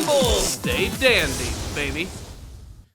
Stay dandy, baby.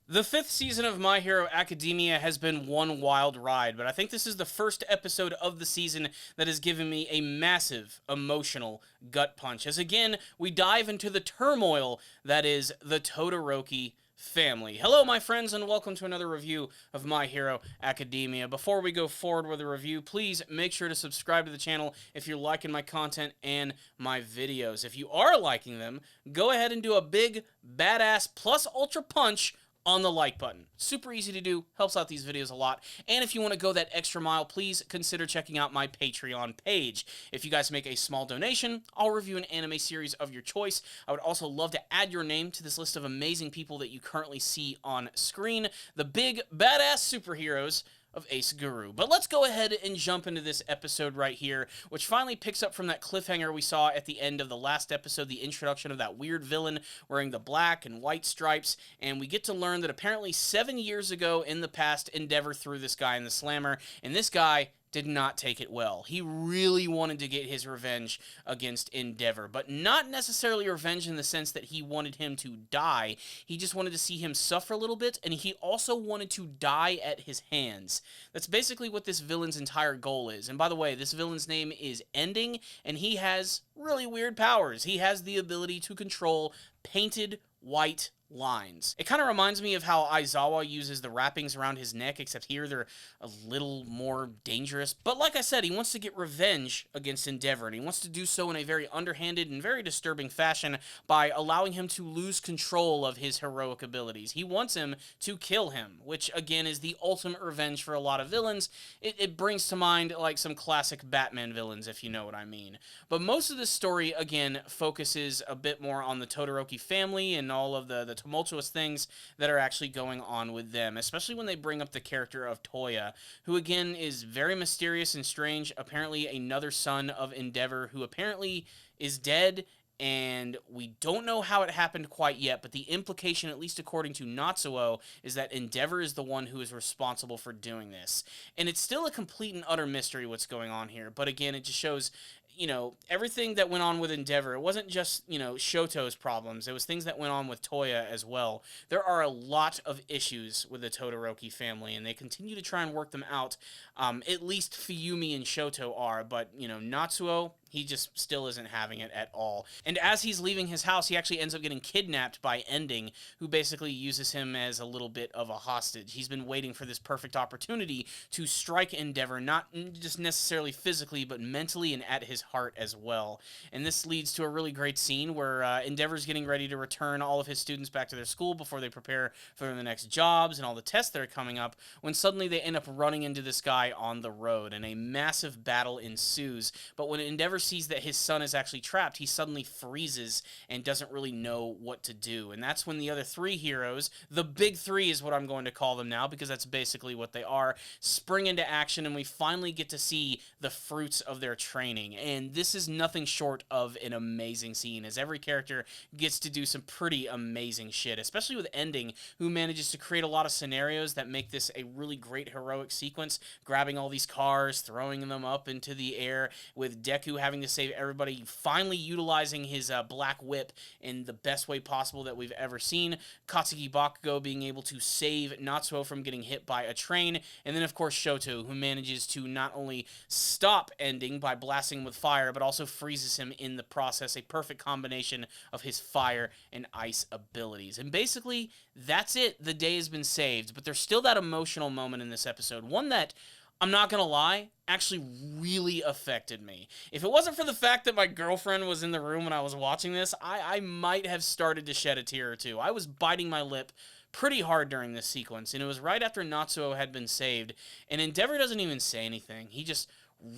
The 5th season of My Hero Academia has been one wild ride, but I think this is the first episode of the season that has given me a massive emotional gut punch, as again, we dive into the turmoil that is the Todoroki family. Hello, my friends, and welcome to another review of My Hero Academia. Before we go forward with the review, please make sure to subscribe to the channel if you're liking my content and my videos. If you are liking them, go ahead and do a big, badass, plus ultra punch on the like button. Super easy to do, helps out these videos a lot. And if you want to go that extra mile, please consider checking out my Patreon page. If you guys make a small donation, I'll review an anime series of your choice. I would also love to add your name to this list of amazing people that you currently see on screen, the big badass superheroes of Ace Guru. But let's go ahead and jump into this episode right here, which finally picks up from that cliffhanger we saw at the end of the last episode, the introduction of that weird villain wearing the black and white stripes, and we get to learn that apparently 7 years ago in the past, Endeavor threw this guy in the slammer, and this guy did not take it well. He really wanted to get his revenge against Endeavor, but not necessarily revenge in the sense that he wanted him to die. He just wanted to see him suffer a little bit, and he also wanted to die at his hands. That's basically what this villain's entire goal is. And by the way, this villain's name is Ending, and he has really weird powers. He has the ability to control painted white lines. It kind of reminds me of how Aizawa uses the wrappings around his neck, except here they're a little more dangerous. But like I said, he wants to get revenge against Endeavor, and he wants to do so in a very underhanded and very disturbing fashion by allowing him to lose control of his heroic abilities. He wants him to kill him, which again is the ultimate revenge for a lot of villains. It brings to mind like some classic Batman villains, if you know what I mean. But most of this story, again, focuses a bit more on the Todoroki family and all of the tumultuous things that are actually going on with them, especially when they bring up the character of Toya, who again is very mysterious and strange, apparently another son of Endeavor who apparently is dead, and we don't know how it happened quite yet, but the implication, at least according to Natsuo, is that Endeavor is the one who is responsible for doing this. And it's still a complete and utter mystery what's going on here, but again, it just shows, you know, everything that went on with Endeavor. It wasn't just, you know, Shoto's problems. It was things that went on with Toya as well. There are a lot of issues with the Todoroki family, and they continue to try and work them out. At least Fuyumi and Shoto are, but, you know, Natsuo, he just still isn't having it at all. And as he's leaving his house, he actually ends up getting kidnapped by Ending, who basically uses him as a little bit of a hostage. He's been waiting for this perfect opportunity to strike Endeavor, not just necessarily physically, but mentally and at his heart as well. And this leads to a really great scene where Endeavor's getting ready to return all of his students back to their school before they prepare for the next jobs and all the tests that are coming up, when suddenly they end up running into this guy on the road, and a massive battle ensues. But when Endeavor sees that his son is actually trapped, he suddenly freezes and doesn't really know what to do. And that's when the other three heroes, the big three is what I'm going to call them now, because that's basically what they are, spring into action, and we finally get to see the fruits of their training. And this is nothing short of an amazing scene, as every character gets to do some pretty amazing shit, especially with Ending, who manages to create a lot of scenarios that make this a really great heroic sequence, grabbing all these cars, throwing them up into the air, with Deku having to save everybody, finally utilizing his black whip in the best way possible that we've ever seen, Katsuki Bakugo being able to save Natsuo from getting hit by a train, and then of course Shoto, who manages to not only stop Ending by blasting him with fire, but also freezes him in the process, a perfect combination of his fire and ice abilities. And basically, that's it. The day has been saved, but there's still that emotional moment in this episode, one that, I'm not gonna lie, actually really affected me. If it wasn't for the fact that my girlfriend was in the room when I was watching this, I might have started to shed a tear or two. I was biting my lip pretty hard during this sequence, and it was right after Natsuo had been saved, and Endeavor doesn't even say anything. He just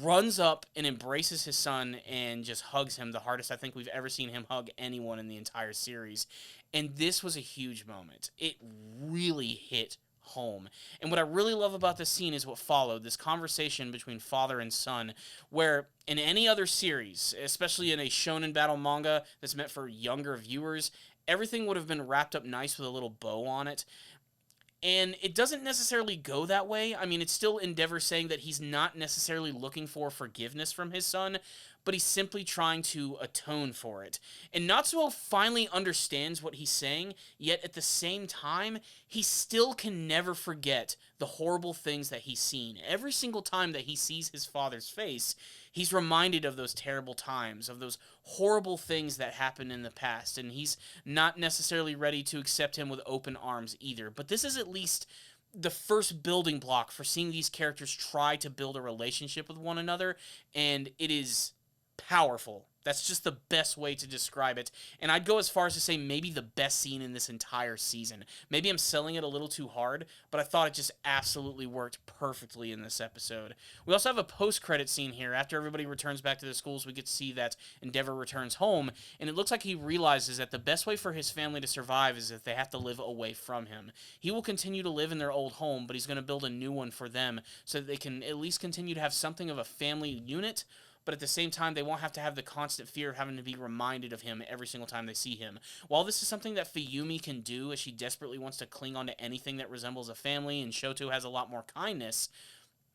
runs up and embraces his son and just hugs him, the hardest I think we've ever seen him hug anyone in the entire series. And this was a huge moment. It really hit home. And what I really love about this scene is what followed, this conversation between father and son, where in any other series, especially in a shonen battle manga that's meant for younger viewers, everything would have been wrapped up nice with a little bow on it. And it doesn't necessarily go that way. I mean, it's still Endeavor saying that he's not necessarily looking for forgiveness from his son, but he's simply trying to atone for it. And Natsuo finally understands what he's saying, yet at the same time, he still can never forget the horrible things that he's seen. Every single time that he sees his father's face, he's reminded of those terrible times, of those horrible things that happened in the past, and he's not necessarily ready to accept him with open arms either. But this is at least the first building block for seeing these characters try to build a relationship with one another, and it is powerful. That's just the best way to describe it. And I'd go as far as to say maybe the best scene in this entire season. Maybe I'm selling it a little too hard, but I thought it just absolutely worked perfectly in this episode. We also have a post-credit scene here. After everybody returns back to the schools, we get to see that Endeavor returns home, and it looks like he realizes that the best way for his family to survive is if they have to live away from him. He will continue to live in their old home, but he's going to build a new one for them so that they can at least continue to have something of a family unit, but at the same time, they won't have to have the constant fear of having to be reminded of him every single time they see him. While this is something that Fuyumi can do, as she desperately wants to cling on to anything that resembles a family, and Shoto has a lot more kindness,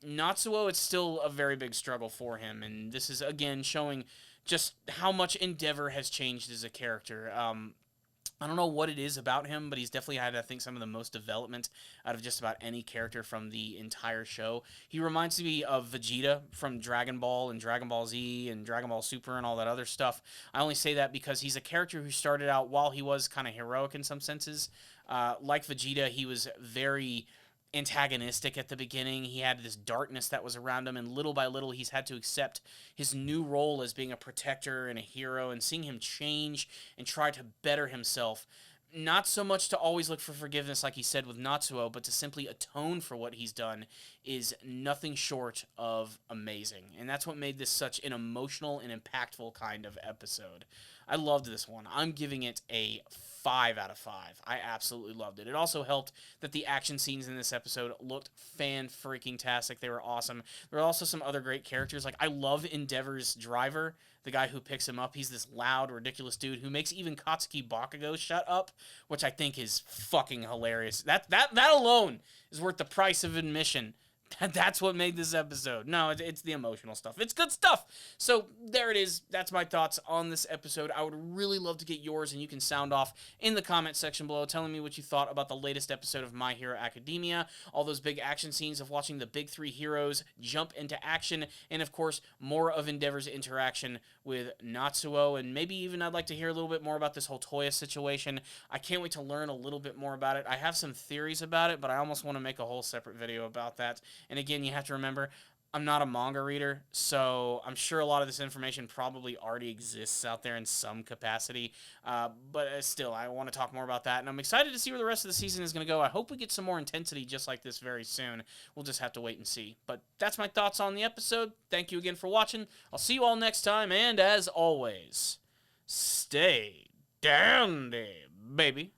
Natsuo, it's still a very big struggle for him, and this is, again, showing just how much Endeavor has changed as a character. I don't know what it is about him, but he's definitely had, I think, some of the most development out of just about any character from the entire show. He reminds me of Vegeta from Dragon Ball and Dragon Ball Z and Dragon Ball Super and all that other stuff. I only say that because he's a character who started out, while he was kind of heroic in some senses, like Vegeta, he was very antagonistic at the beginning. He had this darkness that was around him, and little by little he's had to accept his new role as being a protector and a hero, and seeing him change and try to better himself. Not so much to always look for forgiveness like he said with Natsuo, but to simply atone for what he's done is nothing short of amazing. And that's what made this such an emotional and impactful kind of episode. I loved this one. I'm giving it a 5 out of 5. I absolutely loved it. It also helped that the action scenes in this episode looked fan-freaking-tastic. They were awesome. There were also some other great characters. Like, I love Endeavor's driver, the guy who picks him up. He's this loud, ridiculous dude who makes even Katsuki Bakugo shut up, which I think is fucking hilarious. That alone is worth the price of admission. That's what made this episode. No, it's the emotional stuff. It's good stuff. So there it is. That's my thoughts on this episode. I would really love to get yours, and you can sound off in the comment section below telling me what you thought about the latest episode of My Hero Academia, all those big action scenes of watching the big three heroes jump into action, and of course, more of Endeavor's interaction with Natsuo, and maybe even I'd like to hear a little bit more about this whole Toya situation. I can't wait to learn a little bit more about it. I have some theories about it, but I almost want to make a whole separate video about that. And again, you have to remember, I'm not a manga reader, so I'm sure a lot of this information probably already exists out there in some capacity, but still, I want to talk more about that, and I'm excited to see where the rest of the season is going to go. I hope we get some more intensity just like this very soon. We'll just have to wait and see. But that's my thoughts on the episode. Thank you again for watching. I'll see you all next time, and as always, stay dandy, baby.